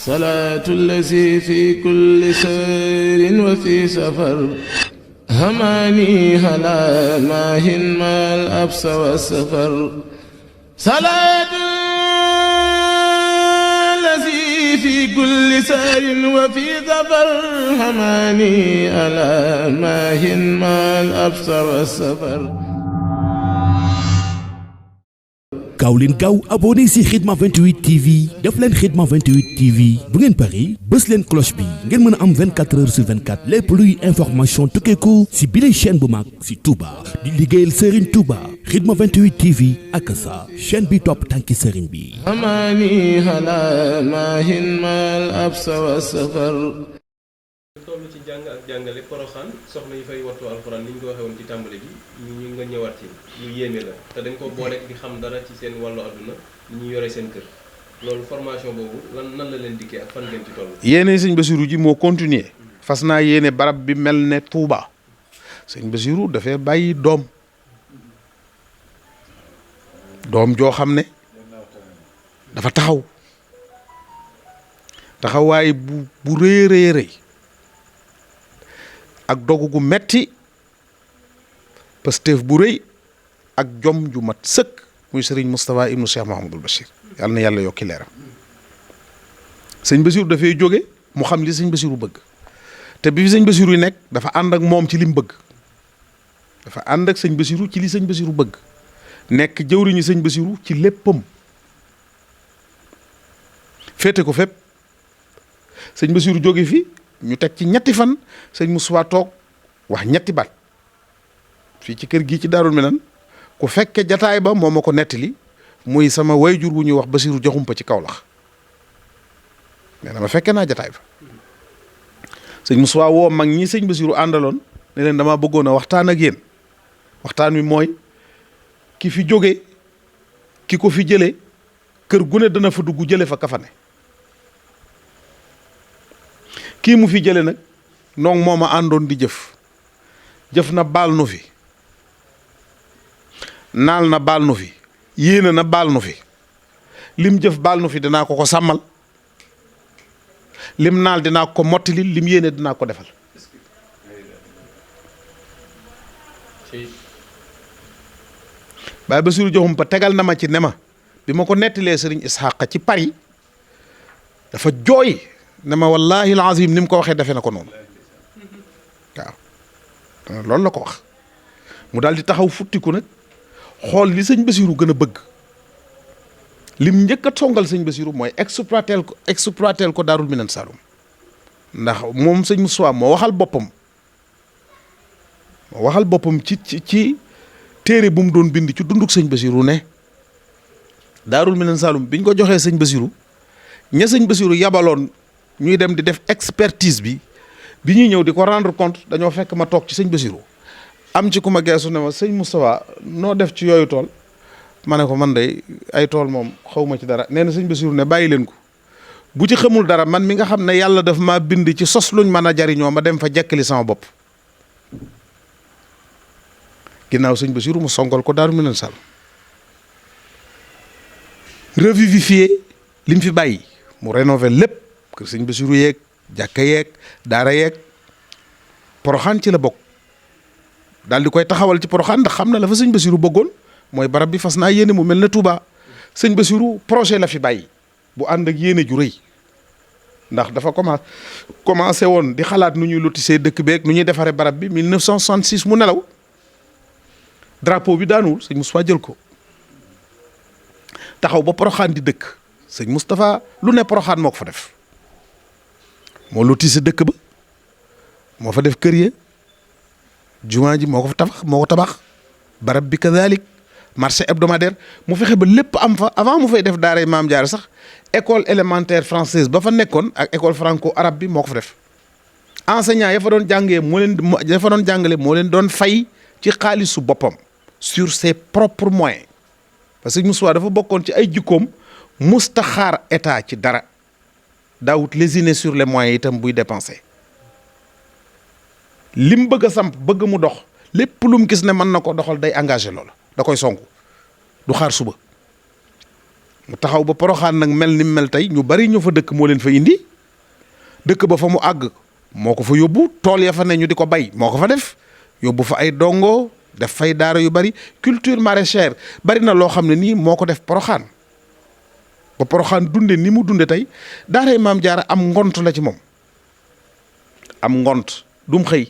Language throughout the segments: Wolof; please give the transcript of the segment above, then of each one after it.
salaatu allazi fi kulli sayrin wa fi safar hamaani halaa maahin maal absa wa safar salaatu allazi fi kulli sayrin wa fi safar hamaani halaa maahin maal absa wa safar. gaaw leen gaaw abonné si Khidma 28 TV def leen Khidma 28 TV bu ngeen pari bës leen cloche bi ngeen mën a am 24 heures sur 24 lépp luy information tukkeeku si bile chaîne bu mag si Touba di liggéeyal Serigne Touba Khidma 28 TV ak sa chaîne bi topp tànki Serigne bi. amaani halaa maahin maal absa wa safar. toll ci jàng ak jàngale Poroxaan soxna yi fay wattu alxuraan ni ñu ko waxee woon ci tàmbali bi ñu nga ñëwaat ci lu yéeme la te dañ ko boole di xam dara ci seen wàllu àdduna ni ñu yore seen kër loolu formation boobu nan la leen dikkee ak fan ngeen ci toll. yéene sëñ Bassirou ji moo continuer fas naa yéene barab bi mel ne Touba sëñ Bassirou dafay bàyyi doom joo xam ne dafa taxawaay bu rëy ak dogu gu metti Pastef bu rëy ak jom ju mat sëkk muy Serigne Moustapha ibnu Cheikh Mahamadul Bachir yàlla na yàlla yokki leeram sëñ Bassirou dafay jóge mu xam li sëñ Bassirou bëgg te bi fi sëñ Bassirou yi nekk dafa ànd ak moom ci li mu bëgg dafa ànd ak sëñ Bassirou ci li sëñ Bassirou bëgg nekk jëwriñu sëñ Bassirou ci léppam féete ko fépp sëñ Bassirou jóge fi ñu teg ci ñetti fan sëñ Moussa toog wax ñetti baat fii ci kër gii ci Daarul Minan ku fekke jataay ba moo ma ko nettali muy sama wayjur wu ñuy wax Bassirou Jaxumpa ci Kaolack mais dama fekke naa jataay ba sëñ Moussa woo mag ñi sëñ Bassirou àndaloon ne leen dama bëggoon a waxtaan ak yéen waxtaan wi mooy ki fi jóge ki ko fi jële kër gu ne dana fa dugg jële fa kafane kii mu fi jële nag noonu moo ma àndoon di jëf na baal nu fi naal na baal nu fi yéene na baal nu fi lim jëf baal nu fi dinaa ko sàmmal lim naal dinaa ko mottali lim yéene dinaa ko defal Baye Bassirou Diakhoumpa tegal na ma ci ne ma bi ma ko nettalee Serigne Ishaqa ci Paris dafa jooy ne ma wallahi alazim ni mu ko waxee defe na ko noonu waaw loolu la ko wax mu daal di taxaw futtiku nag xool li sëñ Bassirou gën a bëgg lim njëkk a songal sëñ Bassirou mooy exploiteel ko Daarul Minan Saloum ndax moom sëñ Moussa moo waxal boppam ci téere bu mu doon bind ci dunduk sëñ Bassirou ne Daarul Minan Saloum biñ ko joxee sëñ Bassirou ña sëñ Bassirou yabaloon ñuy dem di def expertise bi ñuy ñëw di ko rendre compte dañoo fekk ma toog ci sëñ Bassirou am ci ku ma geesu ne ma sëñ Moustapha noo def ci yooyu tool ma ne ko man de ay tool moom xaw ma ci dara nee na sëñ Bassirou ne bàyyi leen ko bu ci xamul dara man mi nga xam ne yàlla daf maa bind ci sos luñ mën a jariñoo ma dem fa jekkali sama bopp ginnaaw sëñ Bassirou mu songal ko Daaru Minan Sall revivifier li mu fi bàyyi mu rénover lépp kër sëñ Bassirou yeeg jàkka yeeg daara yeeg Poroxaan ci la bokk daal di koy taxawal ci Poroxaan ndax xam na la fa sëñ Bassirou bëggoon mooy barab bi fas naa yéene mu mel ne Touba sëñ Bassirou projet la fi bàyyi bu ànd ak yéene ju rëy ndax dafa commencé woon di xalaat nu ñuy lotissé dëkk beeg nu ñuy defaree barab bi 1966 mu nelaw drapeau bi daanuwul sëñ Moustapha jël ko taxaw ba Poroxaan di dëkk sëñ Moustapha lu ne Poroxaan moo ko fa def moo lotissé dëkk ba moo fa def kër ya jumaa ji moo ko tabax barab bi kadalik marché hebdomadaire mu fexe ba lépp am fa avant mu fay def daaray Maam Jaara sax école élémentaire française ba fa nekkoon ak école franco arabe bi moo ko fa def enseignant ya fa doon jàngale moo leen doon fay ci xaalisu boppam sur ses propres moyens parce que Moussa dafa bokkoon ci ay jikkoom mustaxaar état ci dara daawut lésiner sur les moyens itam buy dépenser lim bëgg a samp bëgg mu dox lépp lu mu gis ne mën na ko doxal day engagé loolu da koy songu du xaar suba mu taxaw ba Poroxaan nag mel ni mel tey ñu bari ñu fa dëkk moo leen fa indi dëkk ba fa mu àgg moo ko fa yóbbu tool ya fa ne ñu di ko bay moo ko fa def yóbbu fa ay dongo def fay daara yu bari culture maraîchère bari na loo xam ne nii moo ko def Poroxaan ba Poroxaan dunde ni mu dunde tey daaray Maam Jaara am ngont la ci moom am ngont dum xëy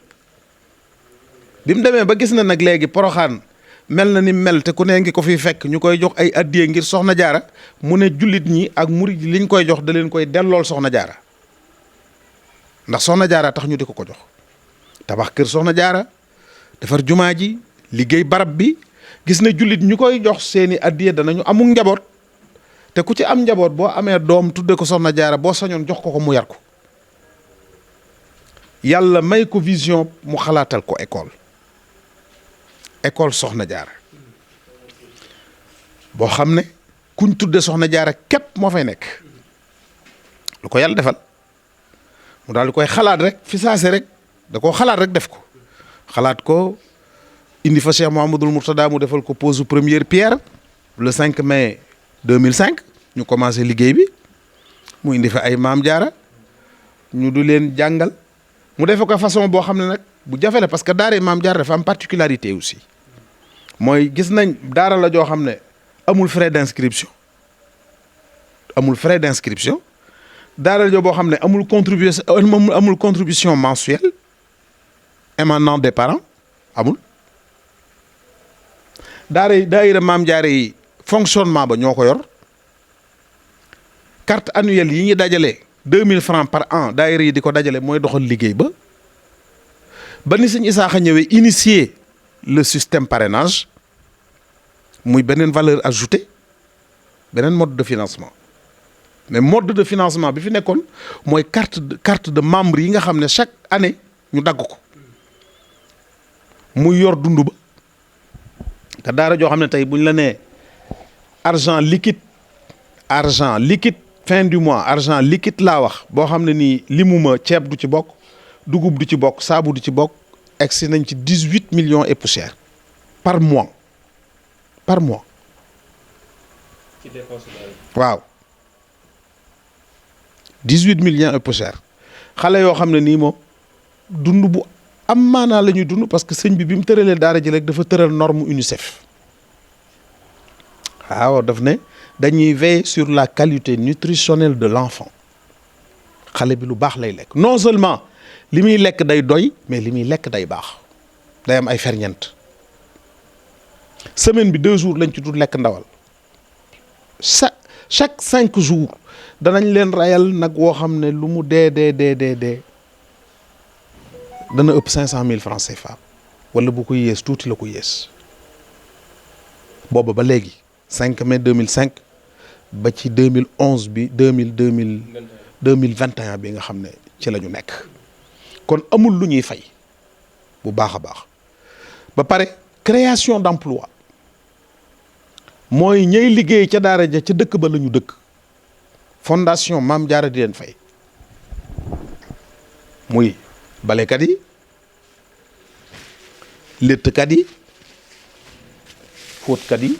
bi mu demee ba gis na nag léegi Poroxaan mel na ni mel te ku ne ngi ko fi fekk ñu koy jox ay addiye ngir Soxna Jaara mu ne jullit ñi ak murid yi liñ koy jox da leen koy dellool Soxna Jaara ndax Soxna Jaara tax ñu di ko jox tabax kër Soxna Jaara defar jumaa ji liggéey barab bi gis ne jullit ñu koy jox seeni addiye danañu amul njaboot te ku ci am njaboot boo amee doom tudde ko Soxna Jaara boo sañoon jox ko mu yar ko yàlla may ko vision mu xalaatal ko école Soxna Jaara boo xam ne kuñ tudde Soxna Jaara képp moo fay nekk lu ko yàlla defal mu daal di koy xalaat rek fi saase rek da koo xalaat rek def ko xalaat ko indi fa Cheikh Mouhamadoul Mourtada mu defal ko pose première pierre le 5 mai 2005 ñu commencé liggéey bi mu indi fa ay Maam Jaara ñu du leen jàngal mu defe ko façon boo xam ne nag bu jafe la parce que daara Maam Jaara dafa am particularité aussi mooy gis nañ daara la joo xam ne amul frais d'inscription daara la joo boo xam ne amul contribution mensuelle émanant des parents amul daayira Maam Jaara yi fonctionnement ba ñoo ko yor carte annuelle yi ñu dajale 2000 francs par an daayira yi di ko dajale mooy doxal liggéey ba ni Sëñ Isaaxa ñëwee initier le système parrainage muy beneen valeur ajoutée beneen mode de financement mais mode de financement bi fi nekkoon mooy carte de membre yi nga xam ne chaque année ñu dagg ko muy yor dund ba te daara joo xam ne tey buñ la nee argent liquide fin du mois argent liquide laa wax boo xam ne nii limuma ceeb du ci bokk dugub du ci bokk saabu du ci bokk egsi nañ ci 18 millions et poussière par mois ci dépense waaw 18 millions et poussière xale yoo xam ne nii moom dund bu am maanaa la ñuy dund parce que sëñ bi mu tëralee daara ji rek dafa tëral norme UNICEF waaw daf ne dañuy veiller sur la qualité nutritionnelle de l'enfant xale bi lu baax lay lekk non seulement li muy lekk day doy mais li muy lekk day baax day am ay ferñeent semaine bi 2 jours lañ ci dul lekk ndawal chaque 5 jours danañ leen rayal nag woo xam ne lu mu dee dana ëpp 500 000 francs CFA wala bu ko yées tuuti la ko yées booba ba léegi 5 mai 2005 ba ci 2011 bi 2021 bi nga xam ne ci la ñu nekk kon amul lu ñuy fay bu baax a baax ba pare création d'emploi mooy ñay liggéey ca daara ja ca dëkk ba la ñu dëkk fondation Maam Jaara di leen fay muy balekat yi léttkat yi fóotkat yi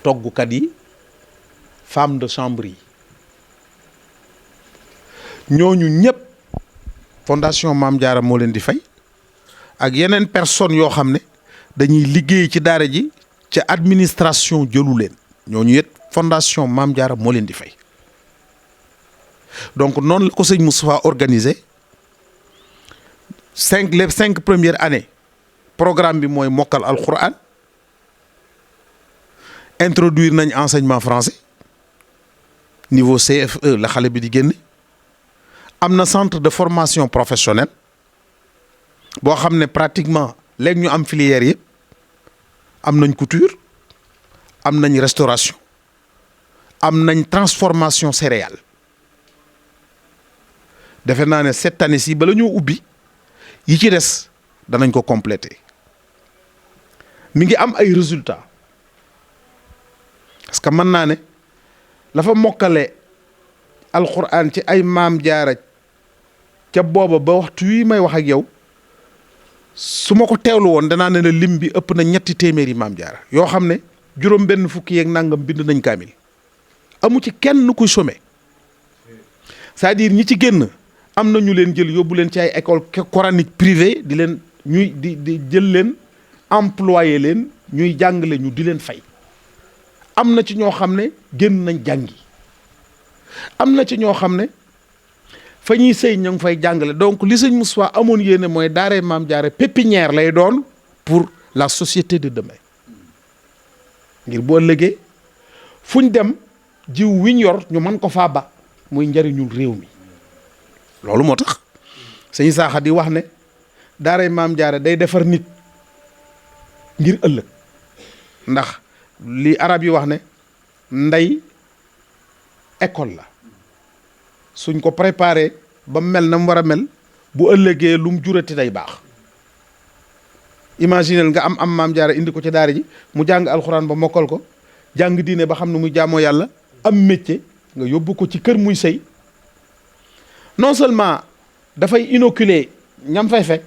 toggkat yi femme de chambre yi ñooñu ñëpp fondation Maam Jaara moo leen di fay ak yeneen personnes yoo xam ne dañuy liggéey ci daara ji ca administration jëlu leen ñooñu it fondation Maam Jaara moo leen di fay donc noonu la ko sëñ Moustapha organisé les 5 premières années programme bi mooy mokkal alquran introduire nañ enseignement français niveau CFE la xale bi di génne am na centre de formation professionnelle boo xam ne pratiquement léegi ñu am filière yëpp am nañ couture am nañ restauration am nañ transformation céréale defe naa ne cette année ci bala ñoo ubbi yi ci des danañ ko compléter mi ngi am ay résultats parce que mën naa ne la fa mokkale alxuraan ci ay Maam Jaara ca booba ba waxtu wi may wax ak yow su ma ko teewlu woon danaa ne la lim bi ëpp na 3 téeméeri Maam Jaara yoo xam ne juróom benn fukki yeeg nangam bind nañ kaamil amu ci kenn kuy chômer c'est-à-dire ñi ci génn am na ñu leen jël yóbbu leen ci ay école coranique privée di leen ñuy di jël leen employé leen ñuy jàngale ñu di leen fay am na ci ñoo xam ne génn nañ jàngi am na ci ñoo xam ne fa ñuy sëy ña ngi fay jàngale donc li sëñ Moustapha amoon yéene mooy daaree Maam Jaara pépinière lay doon pour la société de demain ngir boo ëllëgee fu ñu dem jiw wiñ yor ñu mën ko faa ba muy njariñul réew mi loolu moo tax sëñ Saaxa di wax ne daaray Maam Jaara day defar nit ngir ëllëg ndax li arab yi wax ne ndey école la suñ ko préparé ba mel na mu war a mel bu ëllëgee lu mu jurati day baax imaginel nga am Maam Jaara indi ko ci daara ji mu jàng alxuraan ba mokkal ko jàng diine ba xam ne muy jaamoo yàlla am métier nga yóbbu ko ci kër muy sëy non seulement dafay inoculer ñam fay fekk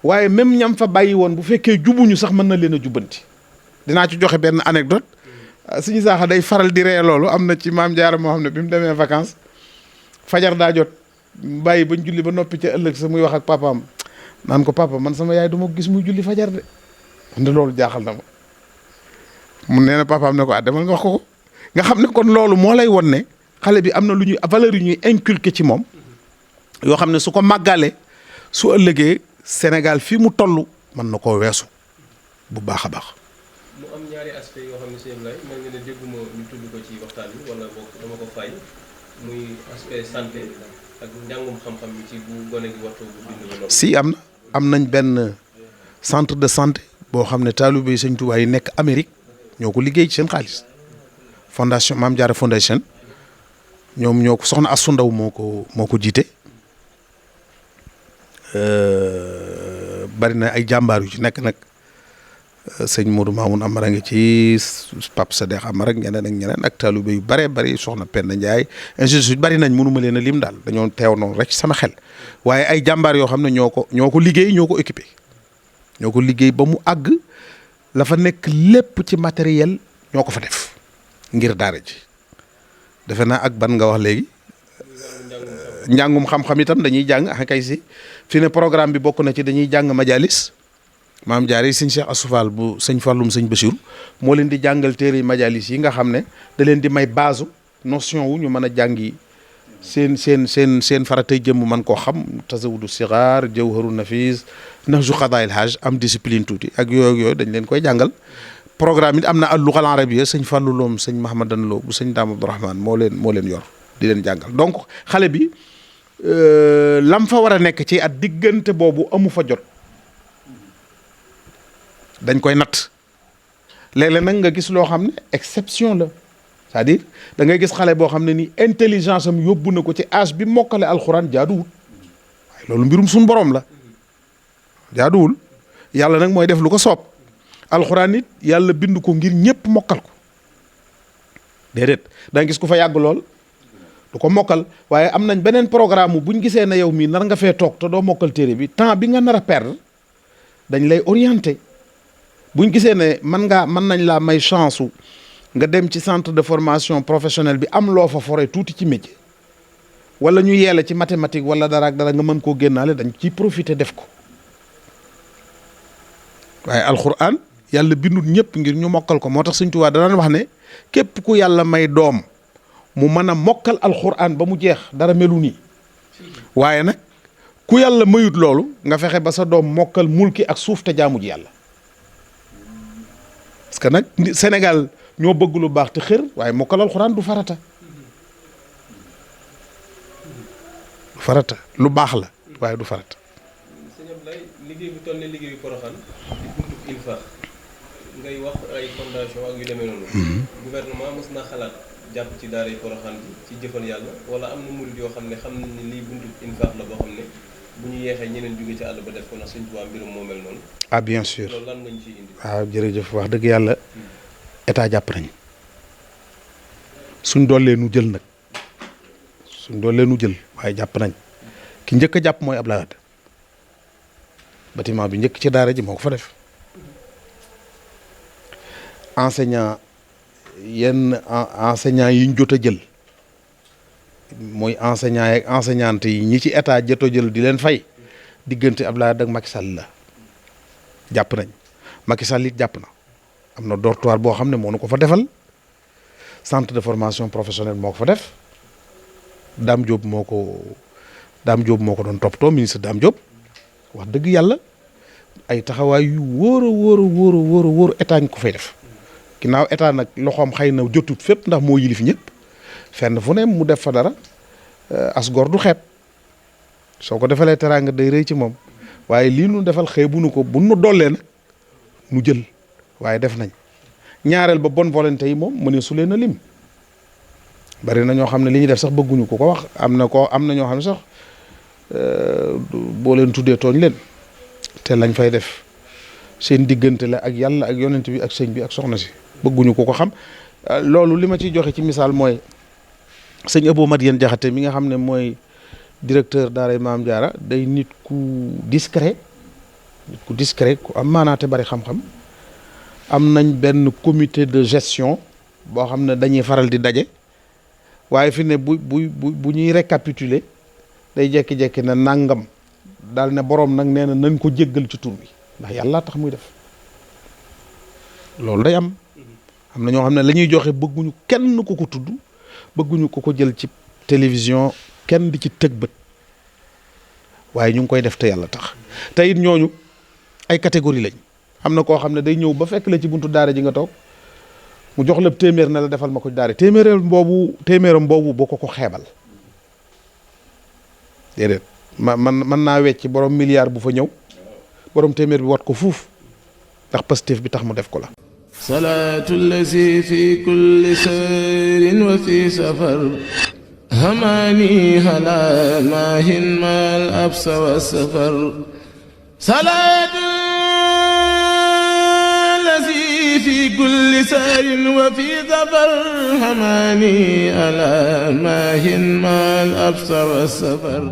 waaye même ñam fa bàyyi woon bu fekkee jubuñu sax mën na leen a jubbanti dinaa ci joxe benn anecdote suñu Saaxa day faral di ree loolu am na ci Maam Jaara moo xam ne bi mu demee vacances fajar daa jot bàyyi bañ julli ba noppi ca ëllëg sa muy wax ak papaam naan ko papa man sama yaay du ma gis muy julli fajar de nde loolu jaaxal na ma mu nee na papaam ne ko demal nga wax ko nga xam ne kon loolu moo lay won ne xale bi am na lu ñuy valeur yu ñuy inculquer ci moom yoo xam ne su ko màggalee su ëllëgee Sénégal fii mu toll mën na koo weesu bu baax a baax. mu am ñaari aspect yoo xam ne sëñ Ablaye mel nga ne dégguma ñu tudd ko ci waxtaan bi wala boog dama ko fay muy aspect santé ak njàngum xam-xam bi ci bu gone gi waxtu bu bind ba noppi. si am nañ benn centre de santé boo xam ne taalibe Sëñ Tuubaa yi nekk Amérique ñoo ko liggéey ci seen xaalis fondation Maam Jaara Foundation ñoom ñoo ko soxna Assu Ndaw moo ko jiite bari na ay jàmbaar yu ci nekk nag sëñ Modou Mamoun Amara ngi ci Pape Sadekh Amara ak ñeneen ak taalibe yu bare bari soxna Penda Ndiaye institut bari nañ mënuma leen a lim daal dañoo teew noonu rek sama xel waaye ay jàmbaar yoo xam ne ñoo ko liggéey ñoo ko équipé ñoo ko liggéey ba mu àgg la fa nekk lépp ci matériel ñoo ko fa def ngir daara ji defe naa ak ban nga wax léegi njàngum xam-xam itam dañuy jàng kay si fi ne programme bi bokk na ci dañuy jàng majalis Maam Jaara yi sëñ Cheikh Assou Fall bu sëñ Fallum sëñ Bachir moo leen di jàngal téere majalis yi nga xam ne da leen di may base notion wu ñu mën a jàngi seen faratay jëmm mën koo xam tasawudu sigaar jawharu nafis nahju qadaa'il haaj am discipline tuuti ak yooyu dañ leen koy jàngal programme it am na al-lugha al-arabiyya sëñ Fallou Loom sëñ Mahamadan Lo bu sëñ Daam Abdourahman moo leen yor di leen jàngal donc xale bi lam fa war a nekk ci at diggante boobu amu fa jot dañ koy natt léeg-léeg nag nga gis loo xam ne exception la c'est-à-dire da ngay gis xale boo xam ne ni intelligence am yóbbu na ko ci âge bi mokkale alxuraan jaaduwul waaye loolu mbirum suñ borom la jaaduwul yàlla nag mooy def lu ko soob alxuraan it yàlla bind ko ngir ñëpp mokkal ko déedéet da nga gis ku fa yàgg lool du ko mokkal waaye am nañ beneen programme buñ gisee na yow mii nar nga fee toog te doo mokkal téere bi temps bi nga nar a perdre dañ lay orienté buñ gisee ne mën nañ laa may chance nga dem ci centre de formation professionnelle bi am loo fa fore tuuti ci métier wala ñu yeele ci mathématique wala dara ak dara nga mën koo génnaale dañ ciy profiter def ko waaye alxuraan yàlla bindul ñëpp ngir ñu mokkal ko moo tax Sëñ Tuubaa daan wax ne képp ku yàlla may doom mu mën a mokkal alxuraan ba mu jeex dara melu nii waaye nag ku yàlla mayut loolu nga fexe ba sa doom mokkal mulki ak suuf te jaamu ji yàlla parce que nag Sénégal ñoo bëgg lu baax te xër waaye mokkal alxuraan du farata lu baax la waaye du farata. sëñ Ablaye liggéey bu toll ne liggéeyu Porokhane di buntu Infaq ngay wax ay fondation ak yu demee noonu. gouvernement mos na xalaat jàpp ci daaray Porokhane bi ci jëfal yàlla wala am na murid yoo xam ne xam nañ ni lii buntu Infaq la boo xam ne bu ñu yeexee ñeneen jóge ci àll ba def ko ndax Sëñ Tuubaa mbirum moo mel noonu. ah bien sûr loolu lan nga ñu ciy indi. waaw jërëjëf wax dëgg yàlla état jàpp nañ suñ doolee nu jël nag waaye jàpp nañ ki njëkk a jàpp mooy Abdoulaye Wade bâtiment bi njëkk ci daara ji moo ko fa def enseignant yenn enseignants yi ñu jot a jël mooy enseignants yeeg enseignantes yi ñi ci état jot a jël di leen fay diggante Abdoulaye Wade ak Macky Sall la jàpp nañ Macky Sall it jàpp na am na dortoir boo xam ne moo nu ko fa defal centre de formation professionnelle moo ko fa def Dame Diop moo ko doon toppatoo ministre Dame Diop wax dëgg yàlla ay taxawaay yu wóor état ñu ko fay def ginnaaw état nag loxoom xëy na jotut fépp ndax moo yilif ñëpp fenn fu ne mu def fa dara as gor du xeeb soo ko defalee teraanga day rëy ci moom waaye lii nu defal xeebunu ko bu nu dollee nag nu jël waaye def nañ ñaareel ba bonne volonté yi moom mu ne su leen a lim bari na ñoo xam ne li ñuy def sax bëgguñu ko wax am na ñoo xam ne sax boo leen tuddee tooñ leen te lañ fay def seen diggante la ak yàlla ak yonent bi ak sëñ bi ak soxna si bëgguñu ko xam loolu li ma ciy joxe ci misaal mooy sëñ Abou Madiane Jaxate mi nga xam ne mooy directeur daaray Maam Jaara day nit ku discret ku am maanaate bari xam-xam am nañ benn comité de gestion boo xam ne dañuy faral di daje waaye fi ne bu ñuy récapituler day jekki-jekki ne nangam daal ne boroom nag nee na nañ ko jéggal ci tur bi ndax yàlla tax muy def loolu day am na ñoo xam ne la ñuy joxe bëgguñu kenn ku ko tudd bëgguñu ko jël ci télévision kenn di ci tëg bët waaye ñu ngi koy def te yàlla tax te it ñooñu ay catégorie lañ am na koo xam ne day ñëw ba fekk la ci buntu daara ji nga toog mu jox la téeméer na la defal ma ko daara téeméeram boobu boo ko xeebal déedéet man naa wecc borom milliard bu fa ñëw borom téeméer bi wat ko fuuf ndax Pastef bi tax mu def ko la. salaatu lazi fi kulli sayrin wa fi safar hamani hala maahin mal absa wa safar salaatu lazi fi kulli sayrin wa fi safar hamani hala maahin mal absa wa safar